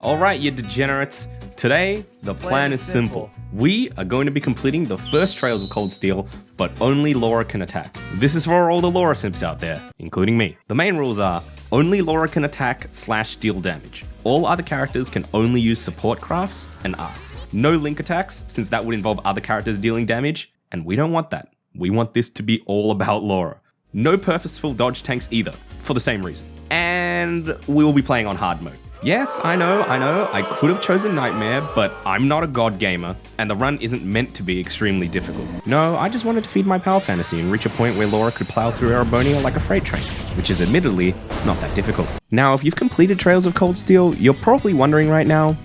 Alright, you degenerates. Today, the plan is simple. We are going to be completing the first Trails of Cold Steel, but only Laura can attack. This is for all the Laura simps out there, including me. The main rules are, only Laura can attack / deal damage. All other characters can only use support crafts and arts. No link attacks, since that would involve other characters dealing damage, and we don't want that. We want this to be all about Laura. No purposeful dodge tanks either, for the same reason. And we will be playing on hard mode. Yes, I know, I could have chosen Nightmare, but I'm not a god gamer, and the run isn't meant to be extremely difficult. No, I just wanted to feed my power fantasy and reach a point where Laura could plow through Erebonia like a freight train, which is admittedly not that difficult. Now, if you've completed Trails of Cold Steel, you're probably wondering right now,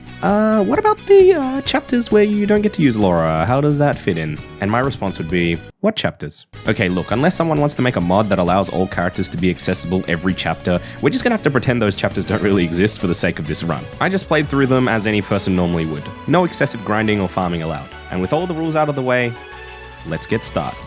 what about the chapters where you don't get to use Laura? How does that fit in? And my response would be, what chapters? Okay, look, unless someone wants to make a mod that allows all characters to be accessible every chapter, we're just gonna have to pretend those chapters don't really exist for the sake of this run. I just played through them as any person normally would. No excessive grinding or farming allowed. And with all the rules out of the way, let's get started.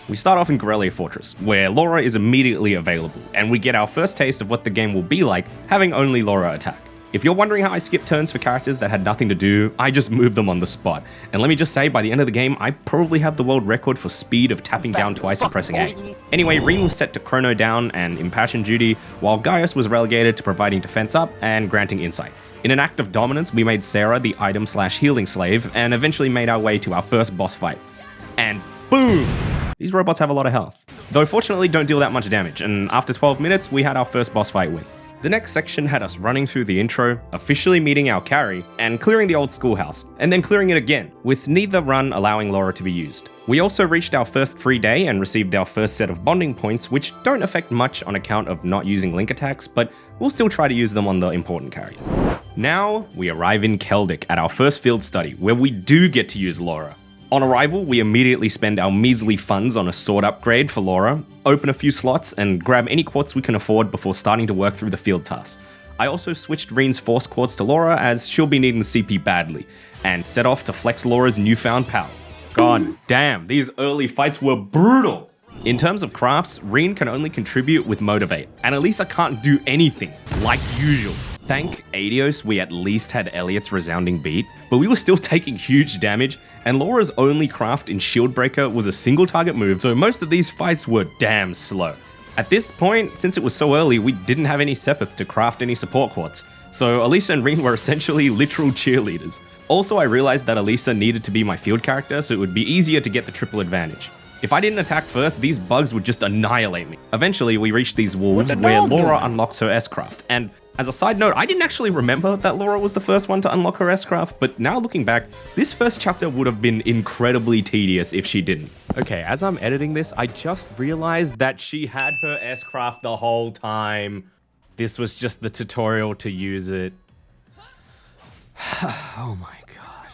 We start off in Corellia Fortress, where Laura is immediately available, and we get our first taste of what the game will be like having only Laura attack. If you're wondering how I skipped turns for characters that had nothing to do, I just moved them on the spot. And let me just say, by the end of the game, I probably have the world record for speed of tapping down twice and pressing A. Anyway, Reen was set to chrono down and impassion duty, while Gaius was relegated to providing defense up and granting insight. In an act of dominance, we made Sarah the item/healing slave, and eventually made our way to our first boss fight. And boom! These robots have a lot of health, though fortunately don't deal that much damage, and after 12 minutes, we had our first boss fight win. The next section had us running through the intro, officially meeting our carry, and clearing the old schoolhouse, and then clearing it again, with neither run allowing Laura to be used. We also reached our first free day and received our first set of bonding points, which don't affect much on account of not using link attacks, but we'll still try to use them on the important characters. Now, we arrive in Keldic at our first field study, where we do get to use Laura. On arrival, we immediately spend our measly funds on a sword upgrade for Laura, open a few slots, and grab any quartz we can afford before starting to work through the field tasks. I also switched Reen's Force Quartz to Laura as she'll be needing the CP badly, and set off to flex Laura's newfound power. God damn, these early fights were brutal! In terms of crafts, Reen can only contribute with Motivate, and Elisa can't do anything, like usual. Thank Adios we at least had Elliot's resounding beat, but we were still taking huge damage, and Laura's only craft in Shield Breaker was a single target move, so most of these fights were damn slow. At this point, since it was so early, we didn't have any Sepith to craft any support quartz, so Elisa and Reen were essentially literal cheerleaders. Also, I realized that Elisa needed to be my field character, so it would be easier to get the triple advantage. If I didn't attack first, these bugs would just annihilate me. Eventually, we reached these wolves where Laura unlocks her S-Craft, and as a side note, I didn't actually remember that Laura was the first one to unlock her S-Craft, but now looking back, this first chapter would have been incredibly tedious if she didn't. Okay, as I'm editing this, I just realized that she had her S-Craft the whole time. This was just the tutorial to use it. Oh my god.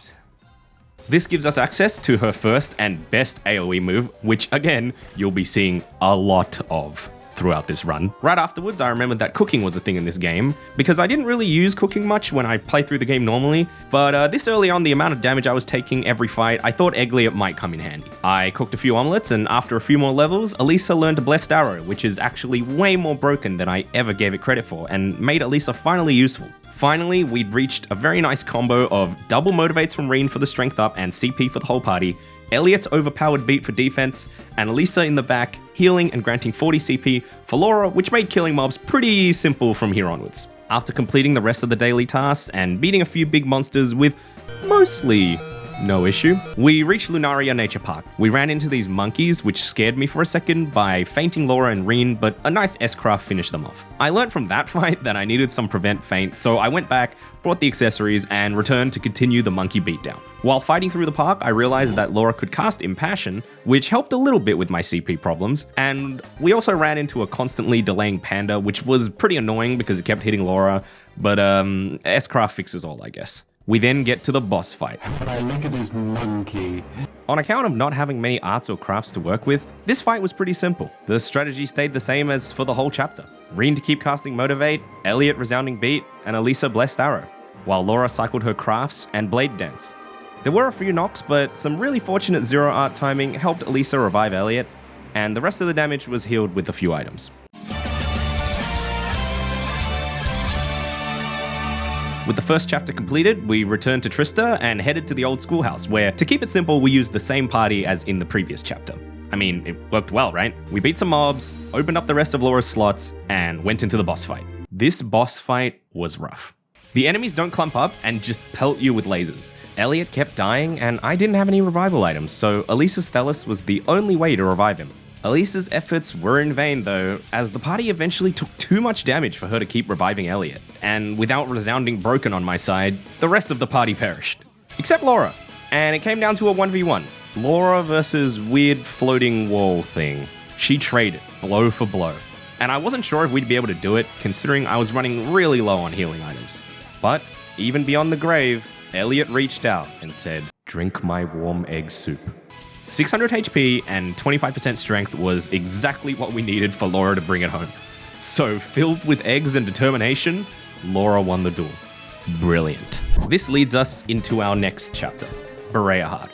This gives us access to her first and best AoE move, which again, you'll be seeing a lot of throughout this run. Right afterwards, I remembered that cooking was a thing in this game, because I didn't really use cooking much when I play through the game normally, but this early on, the amount of damage I was taking every fight, I thought Eggliot might come in handy. I cooked a few omelets, and after a few more levels, Elisa learned Blessed Arrow, which is actually way more broken than I ever gave it credit for, and made Elisa finally useful. Finally, we'd reached a very nice combo of double motivates from Reen for the strength up and CP for the whole party, Elliot's overpowered beat for defense, and Elisa in the back, healing and granting 40 CP for Laura, which made killing mobs pretty simple from here onwards. After completing the rest of the daily tasks and beating a few big monsters with mostly no issue, we reached Lunaria Nature Park. We ran into these monkeys, which scared me for a second by fainting Laura and Reen, but a nice S-Craft finished them off. I learned from that fight that I needed some prevent feint, so I went back, brought the accessories, and returned to continue the monkey beatdown. While fighting through the park, I realized that Laura could cast Impassion, which helped a little bit with my CP problems, and we also ran into a constantly delaying panda, which was pretty annoying because it kept hitting Laura, but S-Craft fixes all, I guess. We then get to the boss fight. But I look at this monkey. On account of not having many arts or crafts to work with, this fight was pretty simple. The strategy stayed the same as for the whole chapter. Reen to keep casting Motivate, Elliot Resounding Beat, and Elisa Blessed Arrow, while Laura cycled her crafts and Blade Dance. There were a few knocks, but some really fortunate zero art timing helped Elisa revive Elliot, and the rest of the damage was healed with a few items. With the first chapter completed, we returned to Trista and headed to the old schoolhouse, where, to keep it simple, we used the same party as in the previous chapter. I mean, it worked well, right? We beat some mobs, opened up the rest of Laura's slots, and went into the boss fight. This boss fight was rough. The enemies don't clump up and just pelt you with lasers. Elliot kept dying, and I didn't have any revival items, so Elisa's Thelis was the only way to revive him. Elisa's efforts were in vain though, as the party eventually took too much damage for her to keep reviving Elliot, and without resounding broken on my side, the rest of the party perished. Except Laura, and it came down to a 1v1. Laura versus weird floating wall thing. She traded, blow for blow. And I wasn't sure if we'd be able to do it, considering I was running really low on healing items. But, even beyond the grave, Elliot reached out and said, "Drink my warm egg soup." 600 HP and 25% strength was exactly what we needed for Laura to bring it home. So, filled with eggs and determination, Laura won the duel. Brilliant. This leads us into our next chapter, Berea Heart.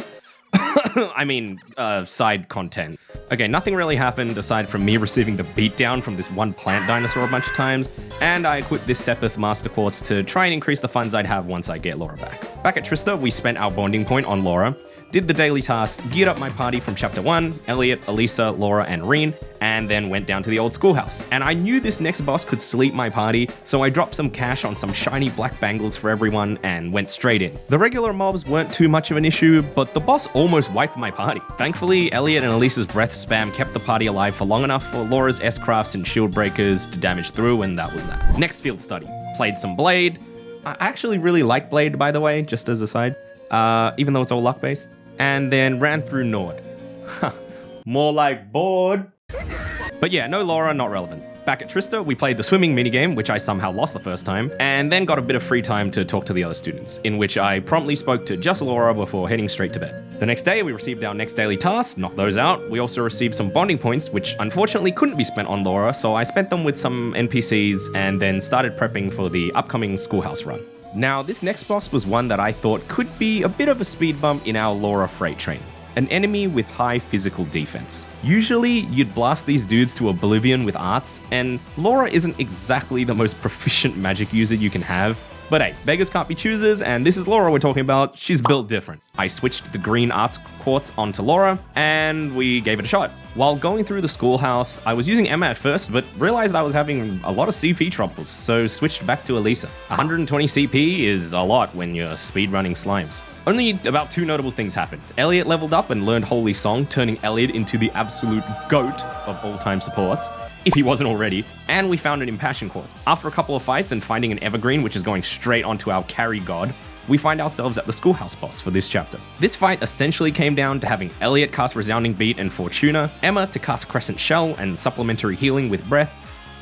Side content. Okay, nothing really happened aside from me receiving the beatdown from this one plant dinosaur a bunch of times, and I equipped this Sepith Master Quartz to try and increase the funds I'd have once I get Laura back. Back at Trista, we spent our bonding point on Laura, did the daily tasks, geared up my party from chapter 1, Elliot, Elisa, Laura, and Reen, and then went down to the old schoolhouse. And I knew this next boss could sleep my party, so I dropped some cash on some shiny black bangles for everyone and went straight in. The regular mobs weren't too much of an issue, but the boss almost wiped my party. Thankfully, Elliot and Elisa's breath spam kept the party alive for long enough for Laura's S-crafts and shield breakers to damage through, and that was that. Next field study. Played some Blade. I actually really like Blade, by the way, just as a side, even though it's all luck-based. And then ran through Nord. More like bored. But yeah, no Laura, not relevant. Back at Trista, we played the swimming minigame, which I somehow lost the first time, and then got a bit of free time to talk to the other students, in which I promptly spoke to just Laura before heading straight to bed. The next day, we received our next daily task, knocked those out. We also received some bonding points, which unfortunately couldn't be spent on Laura, so I spent them with some NPCs and then started prepping for the upcoming schoolhouse run. Now, this next boss was one that I thought could be a bit of a speed bump in our Laura freight train. An enemy with high physical defense. Usually, you'd blast these dudes to oblivion with arts, and Laura isn't exactly the most proficient magic user you can have. But hey, beggars can't be choosers, and this is Laura we're talking about. She's built different. I switched the green arts quartz onto Laura, and we gave it a shot. While going through the schoolhouse, I was using Emma at first, but realized I was having a lot of CP troubles, so switched back to Elisa. 120 CP is a lot when you're speedrunning slimes. Only about 2 notable things happened. Elliot leveled up and learned Holy Song, turning Elliot into the absolute GOAT of all-time supports, if he wasn't already, and we found an Impassion Quartz. After a couple of fights and finding an Evergreen, which is going straight onto our carry god, we find ourselves at the schoolhouse boss for this chapter. This fight essentially came down to having Elliot cast Resounding Beat and Fortuna, Emma to cast Crescent Shell and supplementary healing with Breath,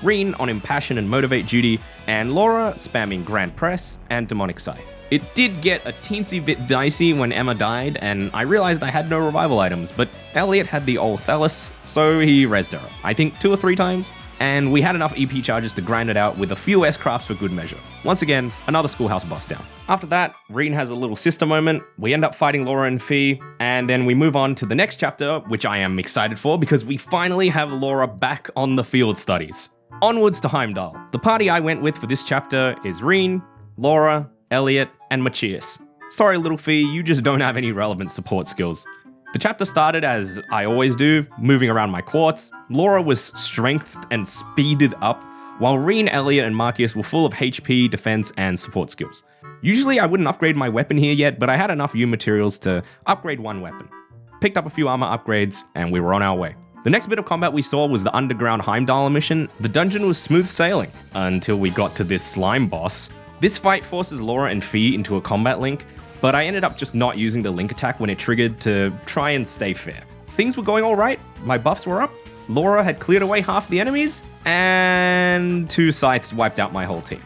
Reen on Impassion and Motivate duty, and Laura spamming Grand Press and Demonic Scythe. It did get a teensy bit dicey when Emma died, and I realized I had no revival items, but Elliot had the old Thelis, so he rezzed her, I think 2 or 3 times, and we had enough EP charges to grind it out with a few S-crafts for good measure. Once again, another schoolhouse boss down. After that, Reen has a little sister moment, we end up fighting Laura and Fee, and then we move on to the next chapter, which I am excited for because we finally have Laura back on the field studies. Onwards to Heimdall. The party I went with for this chapter is Reen, Laura, Elliot, and Machias. Sorry, little Fee, you just don't have any relevant support skills. The chapter started as I always do, moving around my quartz. Laura was strengthed and speeded up, while Reen, Elliot, and Marcus were full of HP, defense, and support skills. Usually I wouldn't upgrade my weapon here yet, but I had enough U materials to upgrade one weapon. Picked up a few armor upgrades, and we were on our way. The next bit of combat we saw was the underground Heimdall mission. The dungeon was smooth sailing, until we got to this slime boss. This fight forces Laura and Fee into a combat link, but I ended up just not using the link attack when it triggered to try and stay fair. Things were going alright, my buffs were up, Laura had cleared away half the enemies, and 2 scythes wiped out my whole team.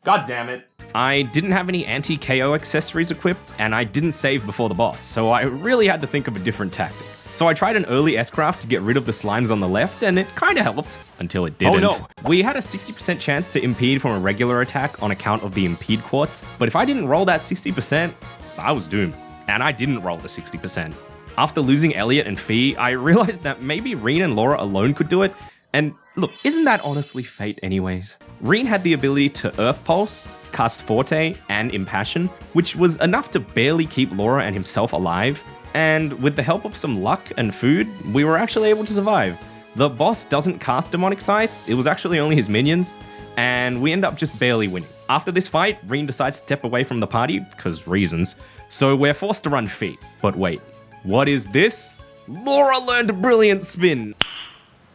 God damn it. I didn't have any anti-KO accessories equipped, and I didn't save before the boss, so I really had to think of a different tactic. So I tried an early S-craft to get rid of the slimes on the left, and it kinda helped, until it didn't. Oh no! We had a 60% chance to impede from a regular attack on account of the impede quartz, but if I didn't roll that 60%, I was doomed. And I didn't roll the 60%. After losing Elliot and Fee, I realized that maybe Reen and Laura alone could do it, And look, isn't that honestly fate anyways? Reen had the ability to Earth Pulse, cast Forte, and Impassion, which was enough to barely keep Laura and himself alive, and with the help of some luck and food, we were actually able to survive. The boss doesn't cast Demonic Scythe, it was actually only his minions, and we end up just barely winning. After this fight, Reen decides to step away from the party, because reasons, so we're forced to run feet. But wait, what is this? Laura learned Brilliant Spin!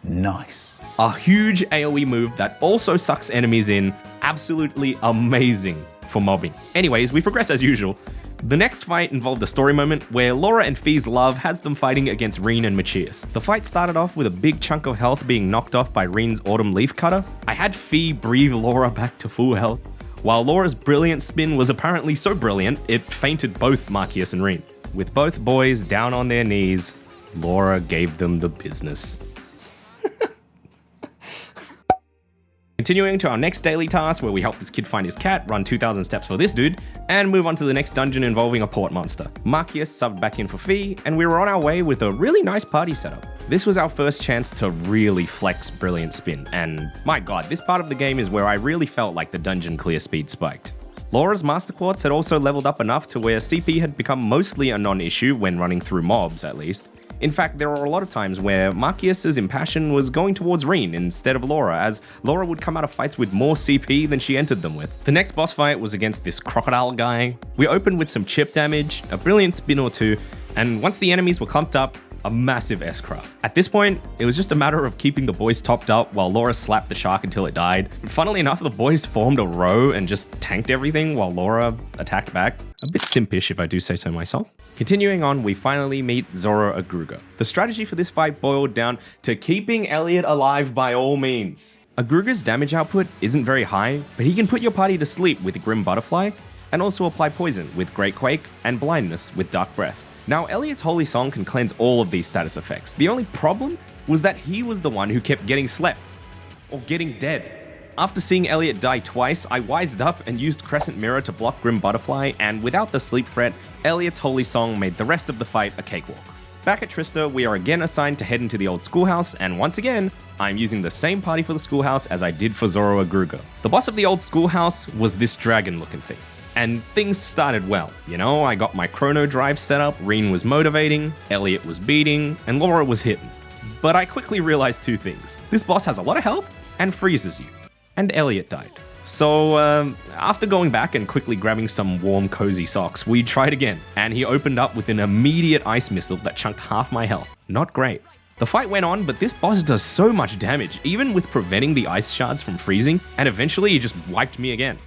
Nice. A huge AoE move that also sucks enemies in. Absolutely amazing for mobbing. Anyways, we progress as usual. The next fight involved a story moment where Laura and Fee's love has them fighting against Reen and Machias. The fight started off with a big chunk of health being knocked off by Reen's Autumn Leaf Cutter. I had Fee breathe Laura back to full health, while Laura's Brilliant Spin was apparently so brilliant, it fainted both Marcius and Reen. With both boys down on their knees, Laura gave them the business. Continuing to our next daily task where we help this kid find his cat, run 2,000 steps for this dude, and move on to the next dungeon involving a port monster. Marcius subbed back in for Fee, and we were on our way with a really nice party setup. This was our first chance to really flex Brilliant Spin, and my god, this part of the game is where I really felt like the dungeon clear speed spiked. Laura's Master Quartz had also leveled up enough to where CP had become mostly a non-issue when running through mobs at least. In fact, there were a lot of times where Marcius's Impassion was going towards Reen instead of Laura, as Laura would come out of fights with more CP than she entered them with. The next boss fight was against this crocodile guy. We opened with some chip damage, a brilliant spin or two, and once the enemies were clumped up, a massive S-craft. At this point, it was just a matter of keeping the boys topped up while Laura slapped the shark until it died. Funnily enough, the boys formed a row and just tanked everything while Laura attacked back. A bit simpish if I do say so myself. Continuing on, we finally meet Zoro Agruga. The strategy for this fight boiled down to keeping Elliot alive by all means. Agruga's damage output isn't very high, but he can put your party to sleep with Grim Butterfly, and also apply poison with Great Quake, and blindness with Dark Breath. Now, Elliot's Holy Song can cleanse all of these status effects. The only problem was that he was the one who kept getting slept, or getting dead. After seeing Elliot die twice, I wised up and used Crescent Mirror to block Grim Butterfly, and without the sleep threat, Elliot's Holy Song made the rest of the fight a cakewalk. Back at Trista, we are again assigned to head into the old schoolhouse, and once again, I'm using the same party for the schoolhouse as I did for Zoro Agruga. The boss of the old schoolhouse was this dragon-looking thing. And things started well, you know, I got my chrono drive set up, Reen was motivating, Elliot was beating, and Laura was hitting. But I quickly realized two things. This boss has a lot of health and freezes you. And Elliot died. So, after going back and quickly grabbing some warm, cozy socks, we tried again, and he opened up with an immediate ice missile that chunked half my health. Not great. The fight went on, but this boss does so much damage, even with preventing the ice shards from freezing, and eventually he just wiped me again.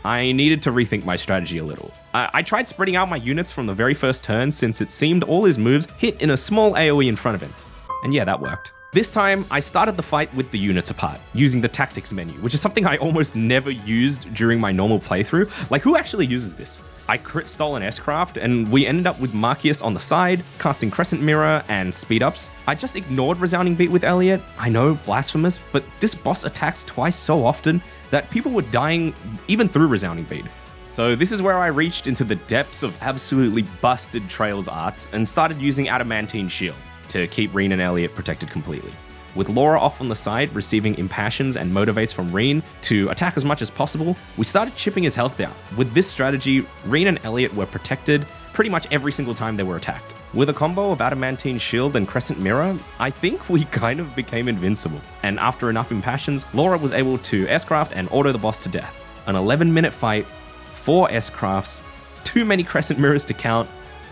I needed to rethink my strategy a little. I tried spreading out my units from the very first turn since it seemed all his moves hit in a small AoE in front of him. And yeah, that worked. This time, I started the fight with the units apart, using the tactics menu, which is something I almost never used during my normal playthrough. Like, who actually uses this? I crit stole an S-craft, and we ended up with Marcius on the side, casting Crescent Mirror and speed-ups. I just ignored Resounding Beat with Elliot. I know, blasphemous, but this boss attacks twice so often that people were dying even through Resounding Beat. So this is where I reached into the depths of absolutely busted Trails arts and started using Adamantine Shield to keep Reen and Elliot protected completely. With Laura off on the side, receiving impassions and motivates from Reen to attack as much as possible, we started chipping his health down. With this strategy, Reen and Elliot were protected pretty much every single time they were attacked. With a combo of Adamantine Shield and Crescent Mirror, I think we kind of became invincible. And after enough impassions, Laura was able to S-craft and auto the boss to death. An 11-minute fight, 4 S-crafts, too many Crescent Mirrors to count,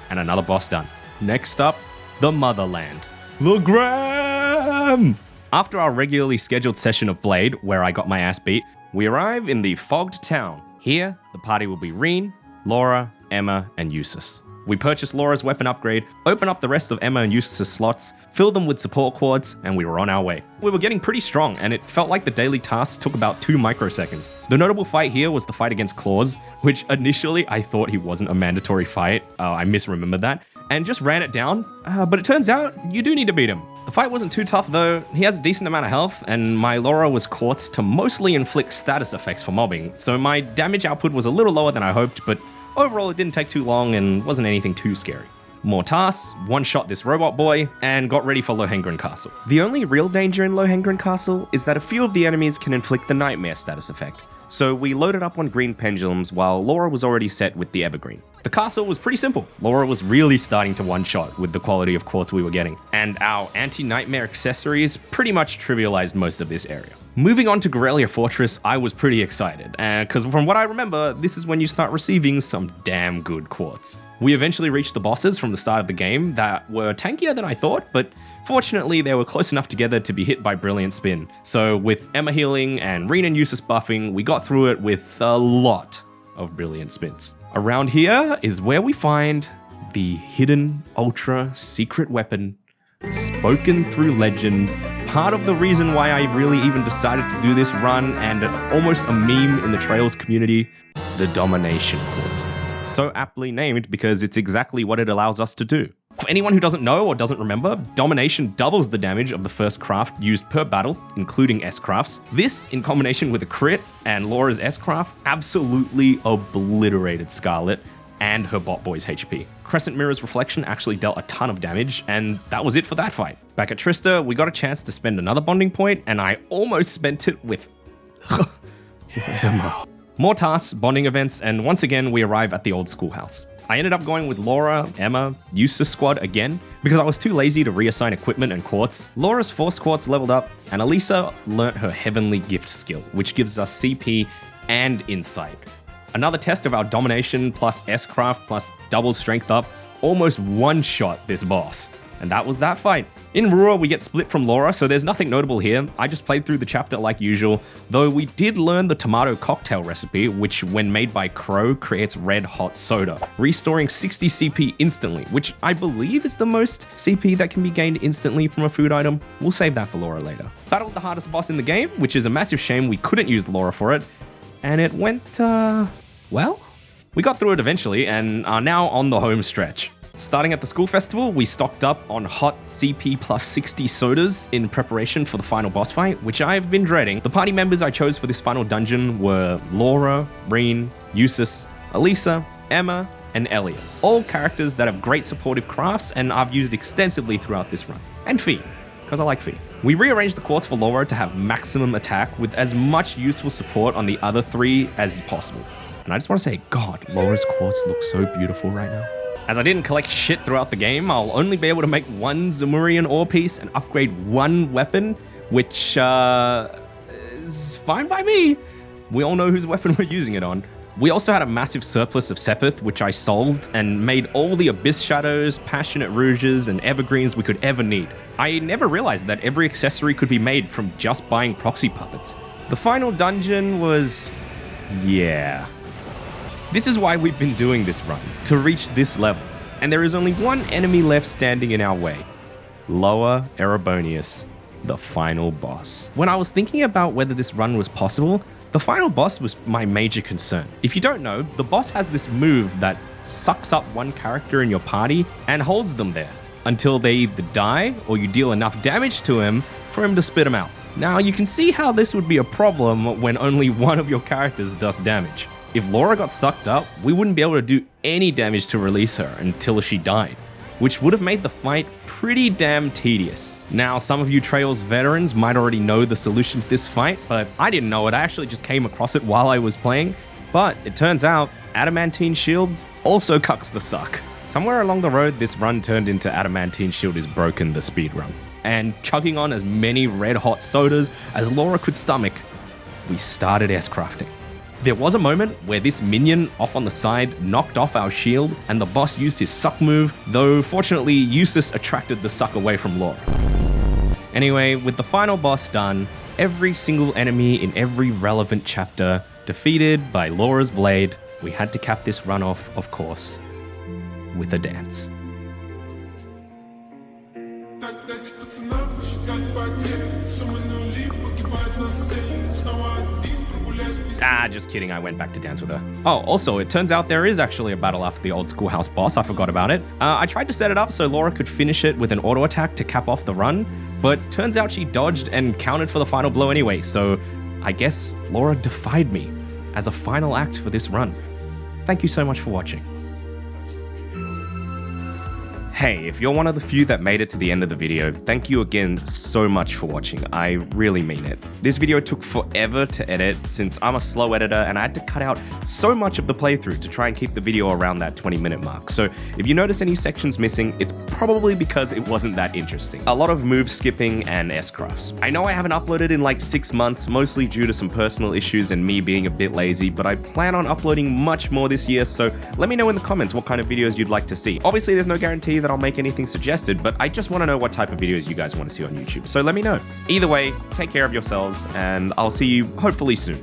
and another boss done. Next up, the Motherland. The Gram! After our regularly scheduled session of Blade, where I got my ass beat, we arrive in the Fogged Town. Here, the party will be Reen, Laura, Emma, and Eustace. We purchase Laura's weapon upgrade, open up the rest of Emma and Eustace's slots, fill them with support quads, and we were on our way. We were getting pretty strong, and it felt like the daily tasks took about 2 microseconds. The notable fight here was the fight against Claws, which initially I thought he wasn't a mandatory fight. I misremembered that, and just ran it down, but it turns out you do need to beat him. The fight wasn't too tough though, he has a decent amount of health, and my Laura was quartz to mostly inflict status effects for mobbing, so my damage output was a little lower than I hoped, but overall it didn't take too long and wasn't anything too scary. more tasks, one-shot this robot boy, and got ready for Lohengrin Castle. The only real danger in Lohengrin Castle is that a few of the enemies can inflict the Nightmare status effect. So we loaded up on green pendulums while Laura was already set with the evergreen. The castle was pretty simple. Laura was really starting to one-shot with the quality of quartz we were getting, and our anti-nightmare accessories pretty much trivialized most of this area. Moving on to Guerrilla Fortress, I was pretty excited, because from what I remember, this is when you start receiving some damn good quartz. We eventually reached the bosses from the start of the game that were tankier than I thought, but fortunately they were close enough together to be hit by Brilliant Spin. So with Emma healing and Reen and Eustace buffing, we got through it with a lot of Brilliant Spins. Around here is where we find the hidden ultra secret weapon, spoken through legend, part of the reason why I really even decided to do this run, and almost a meme in the Trails community, the Domination Quartz. So aptly named because it's exactly what it allows us to do. For anyone who doesn't know or doesn't remember, Domination doubles the damage of the first craft used per battle, including S-crafts. This, in combination with a crit and Laura's S-craft, absolutely obliterated Scarlet and her bot boy's HP. Crescent Mirror's Reflection actually dealt a ton of damage, and that was it for that fight. Back at Trista, we got a chance to spend another bonding point, and I almost spent it with Emma. More tasks, bonding events, and once again, we arrive at the old schoolhouse. I ended up going with Laura, Emma, Eustace squad again, because I was too lazy to reassign equipment and quartz. Laura's Force Quartz leveled up, and Elisa learnt her Heavenly Gift skill, which gives us CP and Insight. Another test of our Domination plus S-Craft plus double strength up almost one-shot this boss. And that was that fight. In Rua, we get split from Laura, so there's nothing notable here. I just played through the chapter like usual, though we did learn the tomato cocktail recipe, which when made by Crow, creates red hot soda, restoring 60 CP instantly, which I believe is the most CP that can be gained instantly from a food item. We'll save that for Laura later. Battled the hardest boss in the game, which is a massive shame we couldn't use Laura for it, and it went, well? We got through it eventually and are now on the home stretch. Starting at the school festival, we stocked up on hot CP plus 60 sodas in preparation for the final boss fight, which I've been dreading. The party members I chose for this final dungeon were Laura, Reen, Eustace, Elisa, Emma, and Elliot. All characters that have great supportive crafts and I've used extensively throughout this run. And Fee, because I like Fee. We rearranged the quartz for Laura to have maximum attack with as much useful support on the other three as possible. And I just want to say, God, Laura's quartz looks so beautiful right now. As I didn't collect shit throughout the game, I'll only be able to make one Zemurian ore piece and upgrade one weapon, which is fine by me. We all know whose weapon we're using it on. We also had a massive surplus of Sepith, which I solved and made all the Abyss Shadows, Passionate Rouges, and Evergreens we could ever need. I never realized that every accessory could be made from just buying proxy puppets. The final dungeon was... yeah. This is why we've been doing this run, to reach this level. And there is only one enemy left standing in our way. Lower Erebonius, the final boss. When I was thinking about whether this run was possible, the final boss was my major concern. If you don't know, the boss has this move that sucks up one character in your party and holds them there until they either die or you deal enough damage to him for him to spit him out. Now you can see how this would be a problem when only one of your characters does damage. If Laura got sucked up, we wouldn't be able to do any damage to release her until she died, which would have made the fight pretty damn tedious. Now, some of you Trails veterans might already know the solution to this fight, but I didn't know it. I actually just came across it while I was playing. But it turns out, Adamantine Shield also cucks the suck. Somewhere along the road, this run turned into Adamantine Shield is broken the speedrun. And chugging on as many red hot sodas as Laura could stomach, we started S-crafting. There was a moment where this minion off on the side knocked off our shield and the boss used his suck move, though fortunately Eustace attracted the suck away from Laura. Anyway, with the final boss done, every single enemy in every relevant chapter defeated by Laura's blade, we had to cap this run off, of course, with a dance. Just kidding, I went back to dance with her. Oh, also, it turns out there is actually a battle after the old schoolhouse boss, I forgot about it. I tried to set it up so Laura could finish it with an auto attack to cap off the run, but turns out she dodged and counted for the final blow anyway, so I guess Laura defied me as a final act for this run. Thank you so much for watching. Hey, if you're one of the few that made it to the end of the video, thank you again so much for watching. I really mean it. This video took forever to edit since I'm a slow editor and I had to cut out so much of the playthrough to try and keep the video around that 20-minute mark. So if you notice any sections missing, it's probably because it wasn't that interesting. A lot of move skipping and S-crafts. I know I haven't uploaded in like 6 months, mostly due to some personal issues and me being a bit lazy, but I plan on uploading much more this year, so let me know in the comments what kind of videos you'd like to see. Obviously, there's no guarantee that I'll make anything suggested, but I just want to know what type of videos you guys want to see on YouTube, so let me know. Either way, take care of yourselves, and I'll see you hopefully soon.